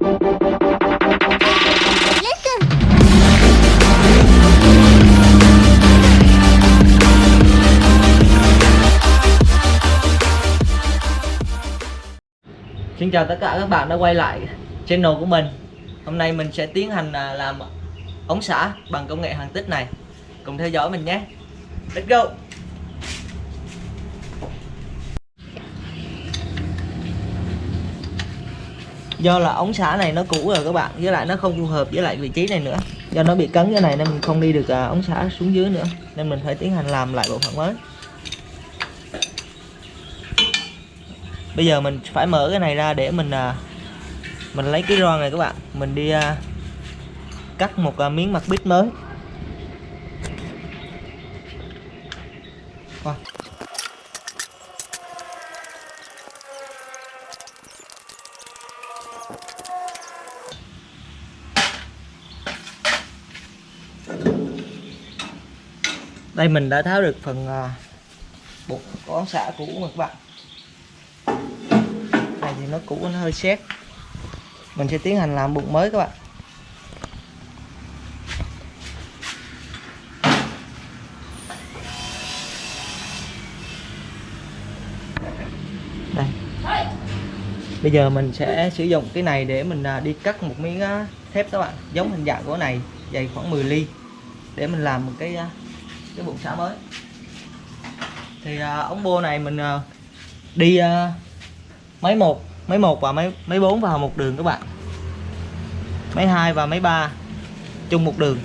Xin chào tất cả các bạn đã quay lại channel của mình. Hôm nay mình sẽ tiến hành làm ống xả bằng công nghệ hàn tích này. Cùng theo dõi mình nhé. Let's go. Do là ống xả này nó cũ rồi các bạn, với lại nó không phù hợp với lại vị trí này nữa. Do nó bị cấn cái này nên mình không đi được ống xả xuống dưới nữa, nên mình phải tiến hành làm lại bộ phận mới. Bây giờ mình phải mở cái này ra để mình lấy cái ron này các bạn, mình đi cắt một miếng mặt bít mới. Wow. Đây mình đã tháo được phần bột của ống xả cũ mà các bạn. Này thì nó cũ, nó hơi sét. Mình sẽ tiến hành làm bột mới các bạn. Đây. Bây giờ mình sẽ sử dụng cái này để mình đi cắt một miếng thép các bạn, giống hình dạng của này, dày khoảng 10 ly để mình làm một cái bột xả mới. Thì ống bô này mình đi máy 1 và máy 4 vào một đường các bạn. Máy 2 và máy 3 chung một đường.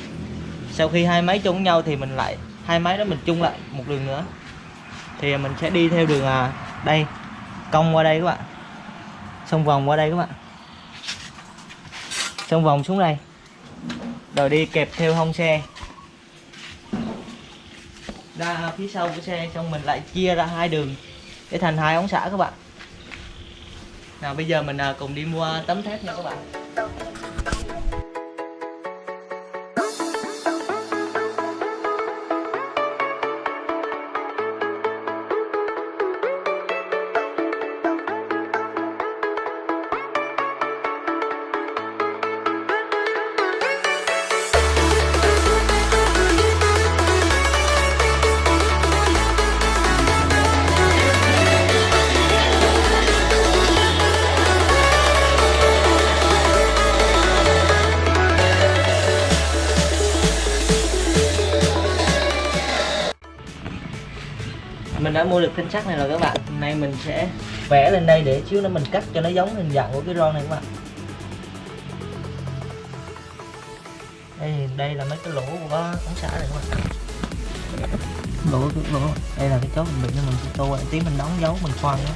Sau khi hai máy chung với nhau thì mình lại hai máy đó mình chung lại một đường nữa. Thì mình sẽ đi theo đường đây, cong qua đây các bạn, xong vòng qua đây các bạn, xong vòng xuống đây, rồi đi kẹp theo hông xe ra phía sau của xe, xong mình lại chia ra hai đường để thành hai ống xả các bạn. Nào bây giờ mình cùng đi mua tấm thép nha các bạn. Mình đã mua được thanh sắt này rồi các bạn. Hôm nay mình sẽ vẽ lên đây để xíu nữa mình cắt cho nó giống hình dạng của cái ron này các bạn. Đây là mấy cái lỗ của ống xả này các bạn. Lỗ. Đây là cái chốt mình cho mình sẽ tô lại tí, mình đóng dấu mình khoan đó.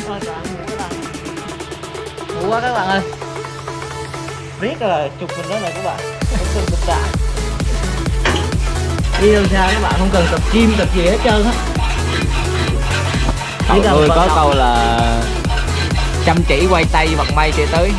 Ôi trời ơi, ngủ các bạn. Ngủ quá các bạn ơi. Riết là chụp mình đó này các bạn. Không cần tập tạ. Đi làm sao các bạn không cần tập gym tập gì hết trơn á. Cậu tôi có câu là chăm chỉ quay tay vận may sẽ tới.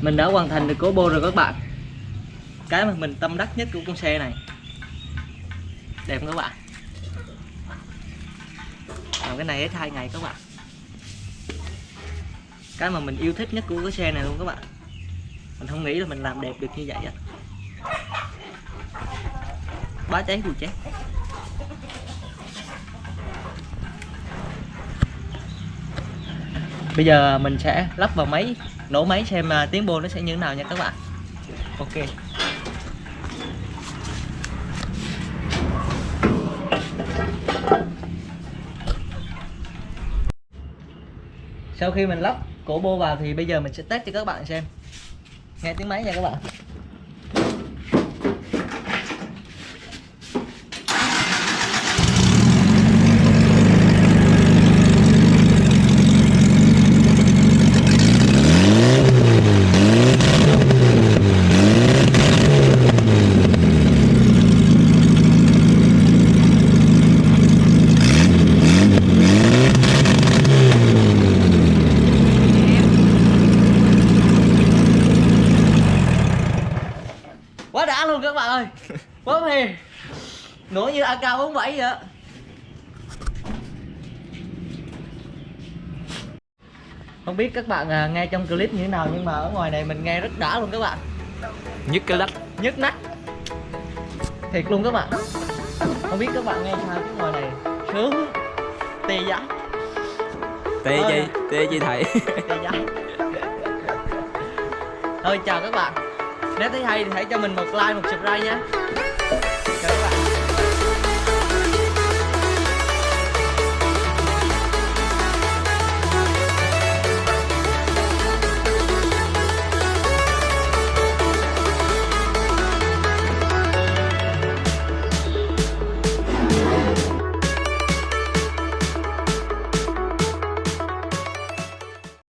Mình đã hoàn thành được combo rồi các bạn. Cái mà mình tâm đắc nhất của con xe này. Đẹp không các bạn? Làm cái này hết 2 ngày các bạn. Cái mà mình yêu thích nhất của cái xe này luôn các bạn. Mình không nghĩ là mình làm đẹp được như vậy á. Bá cháy cùi cháy. Bây giờ mình sẽ lắp vào máy, nổ máy xem tiếng bô nó sẽ như thế nào nha các bạn. Ok. Sau khi mình lắp cổ bô vào thì bây giờ mình sẽ test cho các bạn xem. Nghe tiếng máy nha các bạn. Quá đã luôn các bạn ơi. Quá mềm. Nổ như AK47 vậy á. Không biết các bạn nghe trong clip như thế nào nhưng mà ở ngoài này mình nghe rất đã luôn các bạn. Nhức cái lách. Nhức nách. Thiệt luôn các bạn. Không biết các bạn nghe sao cái ngoài này sướng. Tê dái. Tê chi thầy. Tê dái. Thôi chào các bạn. Nếu thấy hay thì hãy cho mình một like, một subscribe nha.